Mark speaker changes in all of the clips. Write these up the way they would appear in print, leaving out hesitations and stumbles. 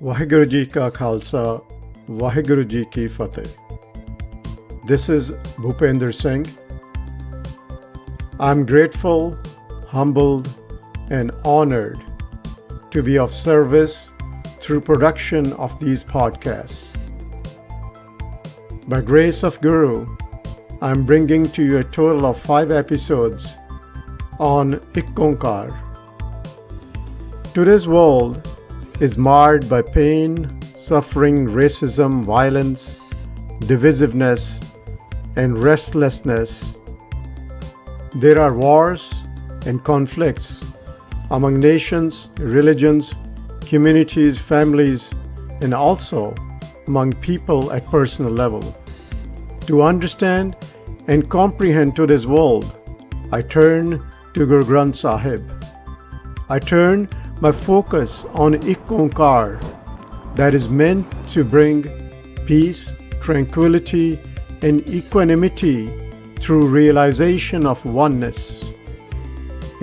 Speaker 1: ਵਾਹਿਗੁਰੂ ਜੀ ਕਾ ਖਾਲਸਾ ਵਾਹਿਗੁਰੂ ਜੀ ਕੀ ਫਤਿਹ. This is Bhupender Singh. I'm grateful, humbled, and honored to be of service through production of these podcasts. By grace of Guru, I'm bringing to you a total of 5 episodes on Onkar. Today's world is marred by pain, suffering, racism, violence, divisiveness, and restlessness. There are wars and conflicts among nations, religions, communities, families, and also among people at personal level. To understand and comprehend today's world, I turn to Guru Granth Sahib. I turn my focus on Onkar, that is meant to bring peace, tranquility, and equanimity through realization of oneness.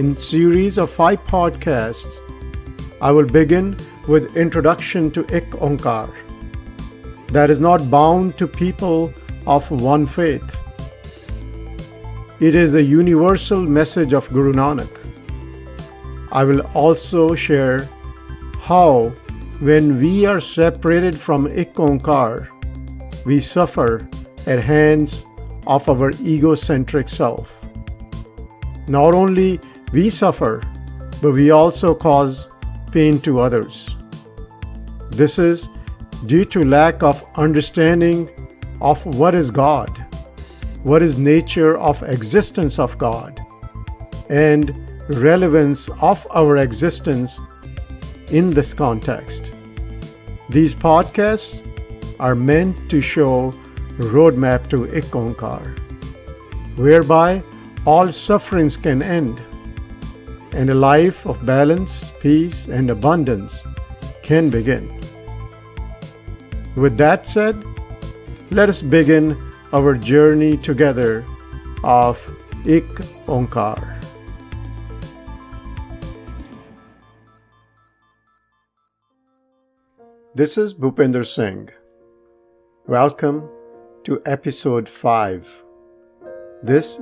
Speaker 1: In series of 5 podcasts, I will begin with introduction to Onkar, that is not bound to people of one faith. It is a universal message of Guru Nanak. I will also share how when we are separated from Onkar, we suffer at hands of our egocentric self. Not only we suffer, but we also cause pain to others. This is due to lack of understanding of what is God, what is nature of existence of God, and relevance of our existence in this context. These podcasts are meant to show roadmap to Onkar, whereby all sufferings can end and a life of balance, peace, and abundance can begin. With that said, let us begin our journey together of Onkar. This is Bhupender Singh. Welcome to episode 5. This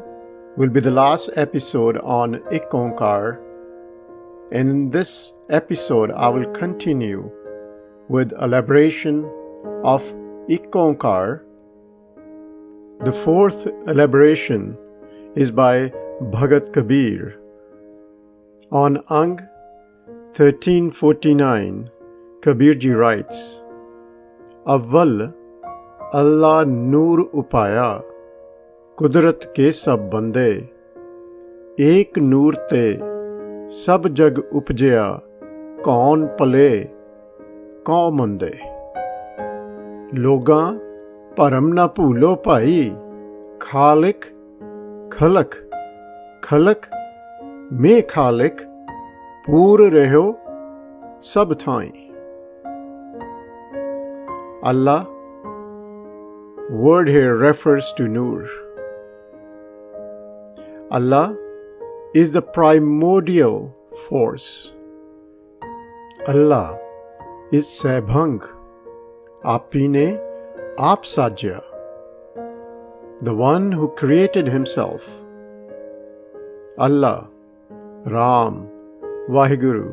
Speaker 1: will be the last episode on Onkar, and in this episode I will continue with elaboration of Onkar. The 4th elaboration is by Bhagat Kabir. On Ang 1349, Kabir ji writes, Avval Allah Noor upaya, Kudrat ke sab bande, Ek Noor te sab jag upjaya, Kaun pale, kaun munde. Logaਂ ਭਰਮ ਨਾ ਭੂਲੋ ਭਾਈ, ਖਾਲਿਕ ਖਲਕ ਖਲਕ ਮੇ ਖਾਲਿਕ, ਪੂਰ ਰਹਿਓ ਸਭ ਥਾਈਂ. Allah, word here refers to Noor. Allah is the primordial force. Allah is Saibhang, Apine Aap Sajya, the one who created himself. Allah, Ram, Vaheguru,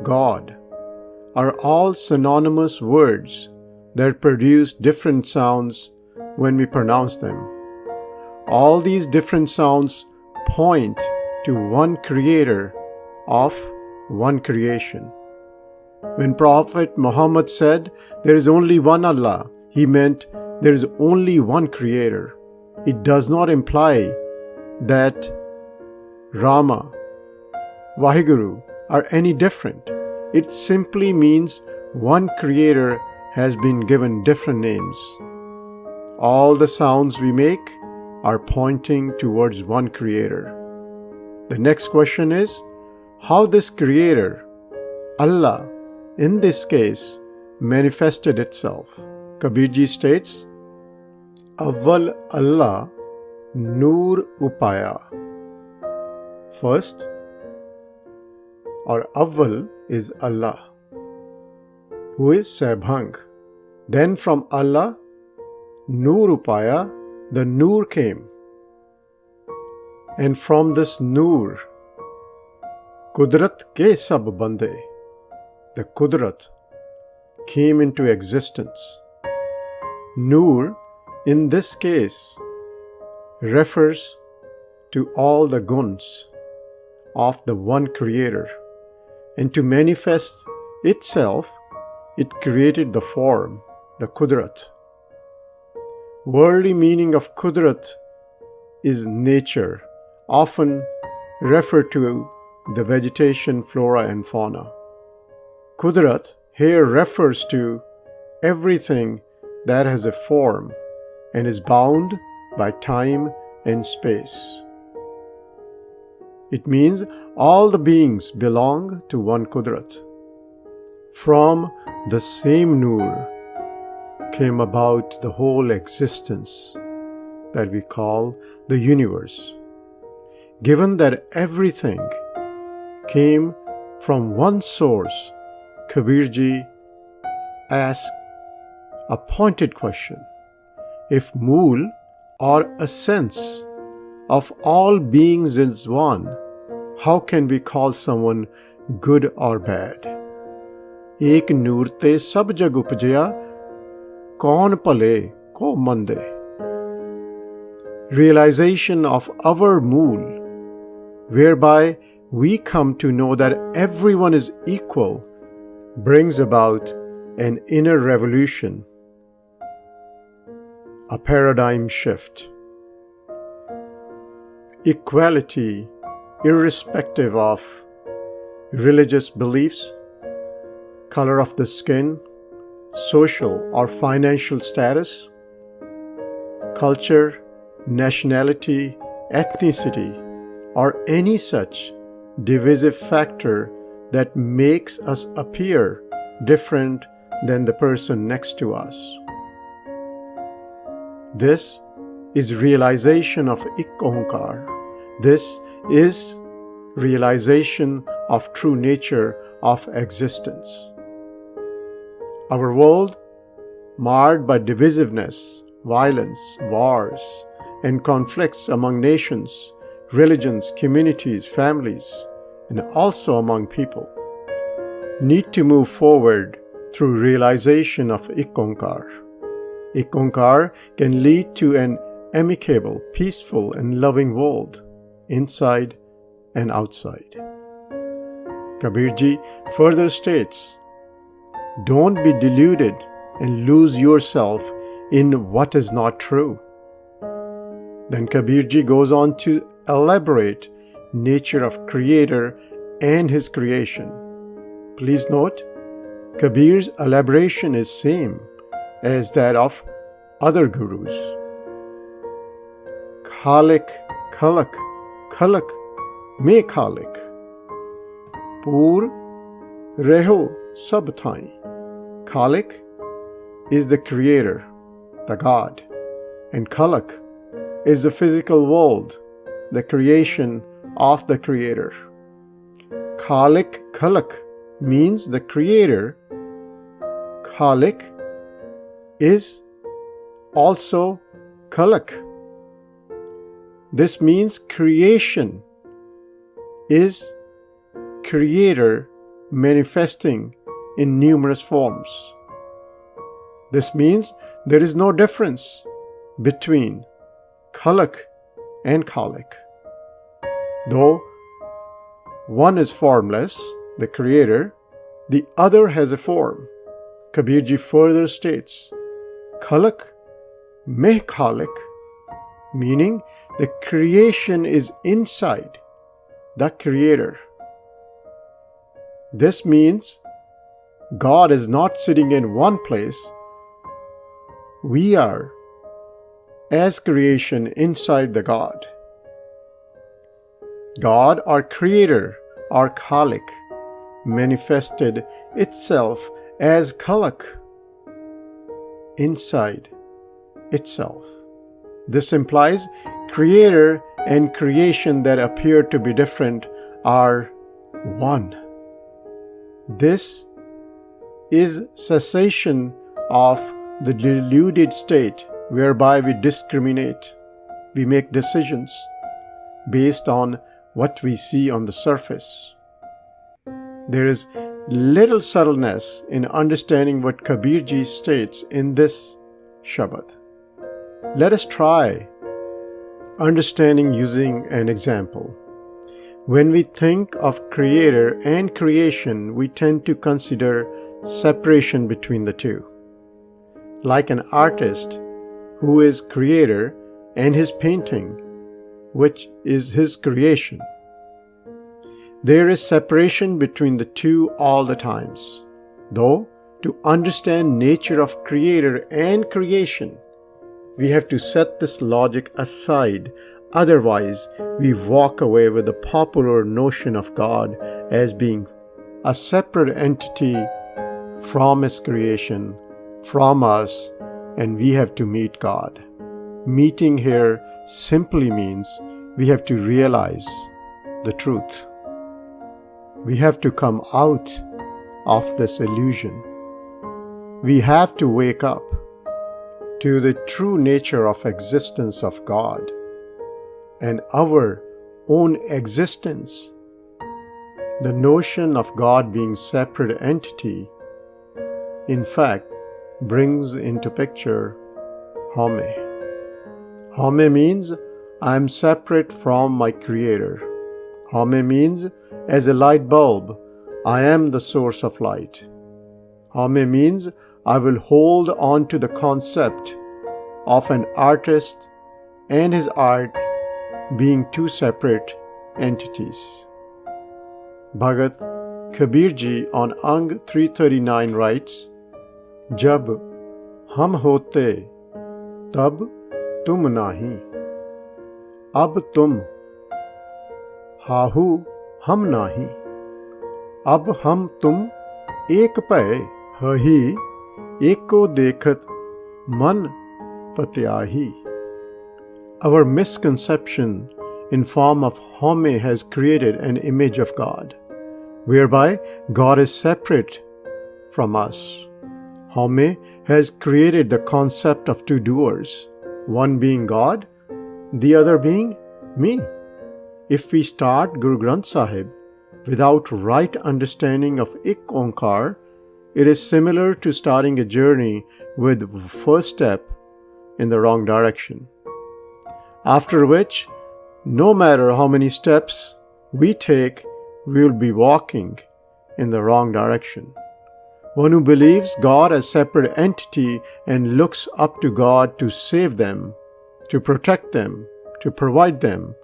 Speaker 1: God are all synonymous words that produce different sounds when we pronounce them. All these different sounds point to one creator of one creation. When Prophet Muhammad said there is only one Allah, he meant there is only one creator. It does not imply that Rama, Vaheguru are any different. It simply means one creator has been given different names. All the sounds we make are pointing towards one creator. The next question is, how this creator, Allah, in this case, manifested itself. Kabirji states, Avval Allah Noor upaya. First, or Avval is Allah. who is Sebhang. Then from Allah, Noor upaya, the Noor came. And from this Noor, Kudrat ke sab bande, the Kudrat came into existence. Noor, in this case, refers to all the guns of the one Creator, and to manifest itself, it created the form, the Kudrat. Worldly meaning of Kudrat is nature, often referred to the vegetation, flora and fauna. Kudrat here refers to everything that has a form and is bound by time and space. It means all the beings belong to one Kudrat. From the same Noor came about the whole existence that we call the universe. Given that everything came from one source, Kabirji asked a pointed question. If Mool, or essence, of all beings is one, how can we call someone good or bad? Ek noor te sab jag upjaya, kaun pale ko mande. Realization of our Mool, whereby we come to know that everyone is equal, brings about an inner revolution, a paradigm shift. Equality, irrespective of religious beliefs, color of the skin, social or financial status, culture, nationality, ethnicity, or any such divisive factor that makes us appear different than the person next to us. This is realization of Onkar. This is realization of true nature of existence. Our world, marred by divisiveness, violence, wars, and conflicts among nations, religions, communities, families, and also among people, need to move forward through realization of Onkar. Onkar can lead to an amicable, peaceful, and loving world, inside and outside. Kabirji further states, don't be deluded and lose yourself in what is not true. Then Kabirji goes on to elaborate nature of Creator and His creation. Please note, Kabir's elaboration is same as that of other gurus. Khalik, Khalak, Khalak, Me Khalik. Pur, Reho, Sab Thai. Khalik is the Creator, the God, and Khalak is the physical world, the creation of the Creator. Khalik, Khalak means the Creator. Khalik is also Khalak. This means creation is Creator manifesting in numerous forms. This means there is no difference between Khalak and Khalik. Though one is formless, the Creator, the other has a form. Kabirji further states, Khalak meh Khalik, meaning the creation is inside the Creator. This means God is not sitting in one place. We are, as creation, inside the God. God, our Creator, our Khalik, manifested itself as Khalak inside itself. This implies Creator and creation that appear to be different are one. This is cessation of the deluded state whereby we discriminate, we make decisions based on what we see on the surface. There is little subtleness in understanding what Kabirji states in this Shabad. Let us try understanding using an example. When we think of creator and creation, we tend to consider separation between the two. Like an artist who is creator and his painting, which is his creation. There is separation between the two all the times. Though, to understand nature of creator and creation, we have to set this logic aside. Otherwise, we walk away with the popular notion of God as being a separate entity from His creation, from us, and we have to meet God. Meeting here simply means we have to realize the truth. We have to come out of this illusion. We have to wake up to the true nature of existence of God and our own existence. The notion of God being separate entity, in fact, brings into picture Hame. Hame means I am separate from my Creator. Hame means as a light bulb, I am the source of light. Hame means I will hold on to the concept of an artist and his art being two separate entities. Bhagat Kabirji on Ang 339 writes, Jab hum hote, tab tum nahi. Ab tum, hahu hum nahi. Ab hum tum ek paye, hahi eko dekhat man patyahi. Our misconception in form of Hame has created an image of God, whereby God is separate from us. Hame has created the concept of two doers, one being God, the other being me. If we start Guru Granth Sahib without right understanding of Ik Onkar, it is similar to starting a journey with first step in the wrong direction. After which, no matter how many steps we take, we will be walking in the wrong direction. One who believes God as separate entity and looks up to God to save them, to protect them, to provide them,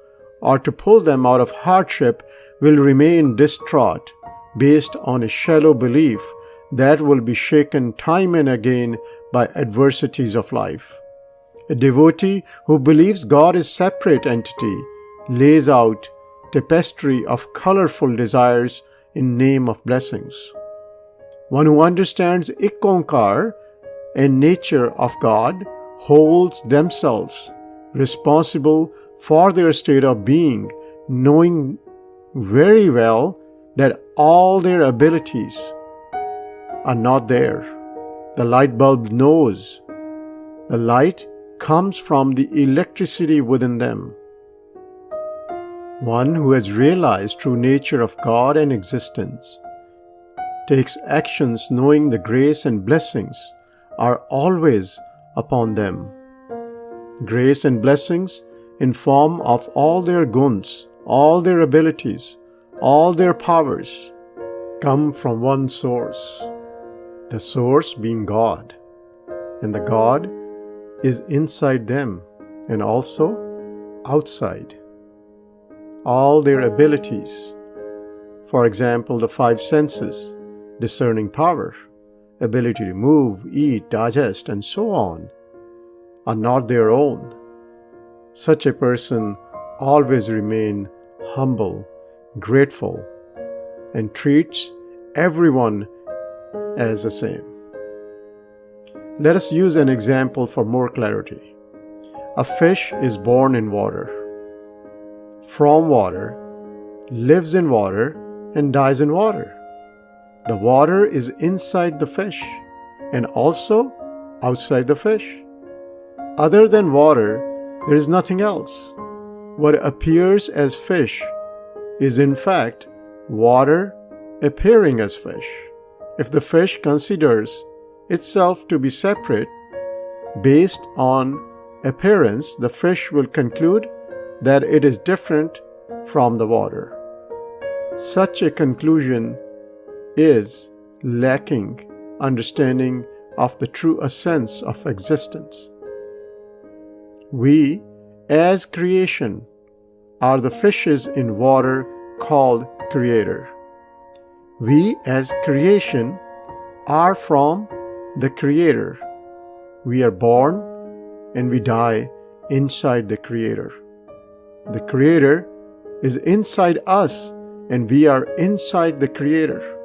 Speaker 1: or to pull them out of hardship will remain distraught based on a shallow belief that will be shaken time and again by adversities of life. A devotee who believes God is separate entity lays out tapestry of colorful desires in name of blessings. One who understands Ik Onkar and nature of God holds themselves responsible for their state of being, knowing very well that all their abilities are not there. The light bulb knows the light comes from the electricity within them. One who has realized true nature of God and existence takes actions knowing the grace and blessings are always upon them. Grace and blessings in form of all their guns, all their abilities, all their powers come from one source, the source being God, and the God is inside them and also outside. All their abilities, for example, the five senses, discerning power, ability to move, eat, digest, and so on, are not their own. Such a person always remains humble, grateful, and treats everyone as the same. Let us use an example for more clarity. A fish is born in water, from water, lives in water, and dies in water. The water is inside the fish and also outside the fish. Other than water, there is nothing else. What appears as fish is in fact water appearing as fish. If the fish considers itself to be separate based on appearance, the fish will conclude that it is different from the water. Such a conclusion is lacking understanding of the true essence of existence. We, as creation, are the fishes in water called Creator. We, as creation, are from the Creator. We are born and we die inside the Creator. The Creator is inside us and we are inside the Creator.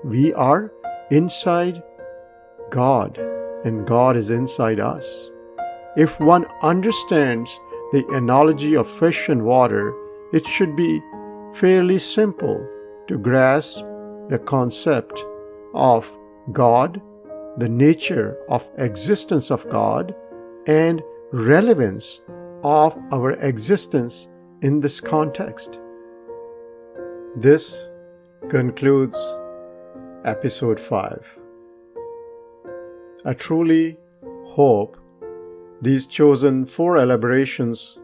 Speaker 1: We are inside God and God is inside us. If one understands the analogy of fish and water, it should be fairly simple to grasp the concept of God, the nature of existence of God, and relevance of our existence in this context. This concludes episode 5. I truly hope these chosen 4 elaborations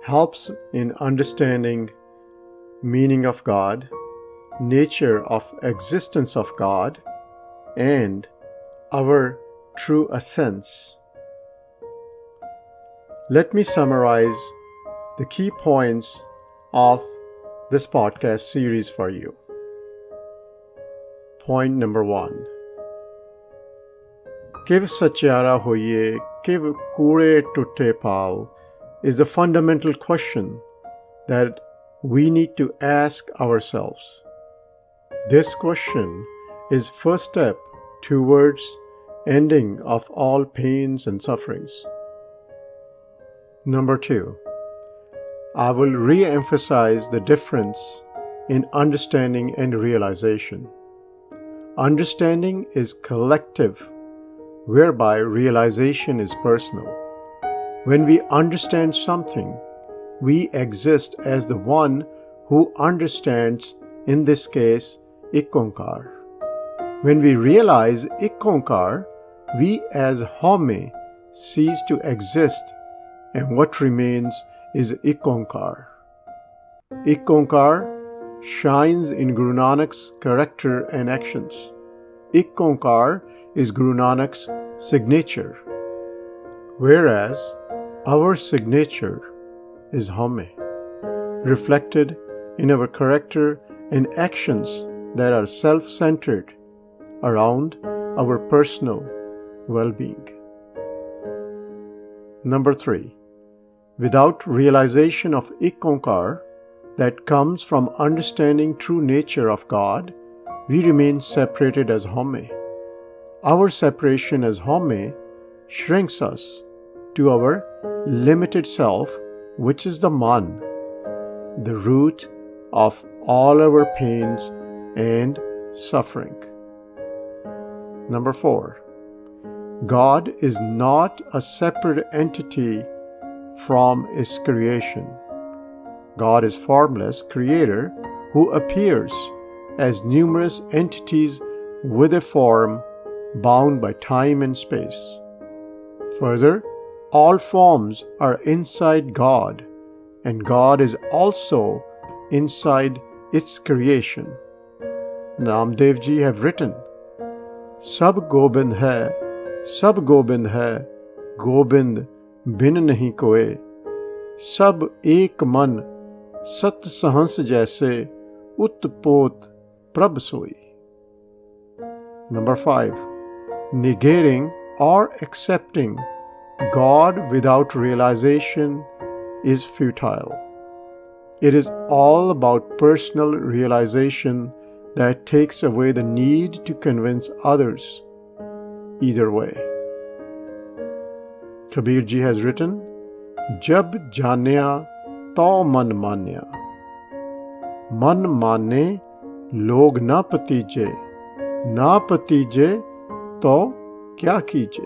Speaker 1: helps in understanding meaning of God, nature of existence of God, and our true essence. Let me summarize the key points of this podcast series for you. Point number 1. Kiv sachiara hoye, kiv kure tutte pal is the fundamental question that we need to ask ourselves. This question is first step towards ending of all pains and sufferings. Number 2. I will re-emphasize the difference in understanding and realization. Understanding is collective, whereby realization is personal. When we understand something, we exist as the one who understands, in this case, Ik Onkar. When we realize Ik Onkar, we as Home cease to exist, and what remains is Ik Onkar. Ik Onkar shines in Guru Nanak's character and actions. Ik Onkar is Guru Nanak's signature, whereas our signature is Home, reflected in our character and actions that are self-centered around our personal well-being. Number 3. Without realization of Ik Onkar that comes from understanding true nature of God, we remain separated as Home. Our separation as Home shrinks us to our limited self, which is the Man, the root of all our pains and suffering. Number 4. God is not a separate entity from His creation. God is formless Creator who appears as numerous entities with a form bound by time and space. Further, all forms are inside God, and God is also inside its creation. Namdev ji have written, Sab Gobind hai, Gobind bin nahi koe, Sab ek man, Sat sahans jaise, Utpot prab soi. Number 5. Negating or accepting God without realization is futile. It is all about personal realization that takes away the need to convince others either way. Kabir ji has written, Jab janya to man manya. Man mane लोग ना पतीजे तो क्या कीजे.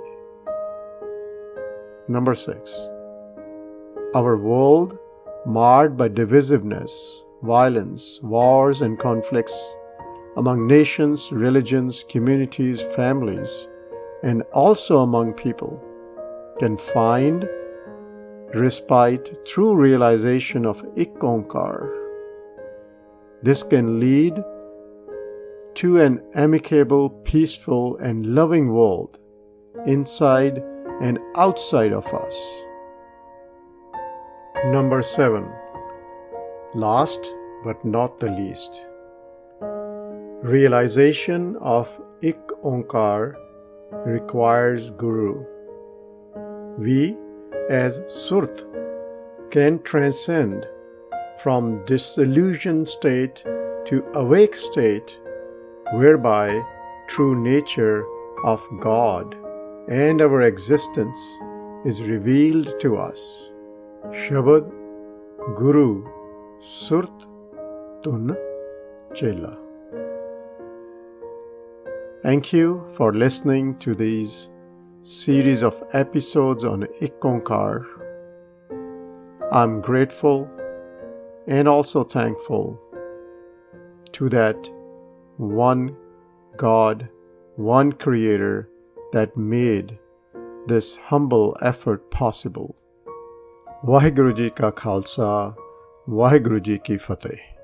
Speaker 1: Number 6. Our world, marred by divisiveness, violence, wars, and conflicts among nations, religions, communities, families, and also among people, can find respite through realization of Ik Onkar. This can lead to an amicable, peaceful, and loving world inside and outside of us. Number 7. Last but not the least. Realization of Ik Onkar requires Guru. We, as Surt, can transcend from disillusioned state to awake state, whereby true nature of God and our existence is revealed to us. Shabad Guru Surt Tun Chela. Thank you for listening to these series of episodes on Ik Onkar. I'm grateful and also thankful to that one God, one Creator that made this humble effort possible. Vaheguru Ji Ka Khalsa, Vaheguru Ji Ki Fateh.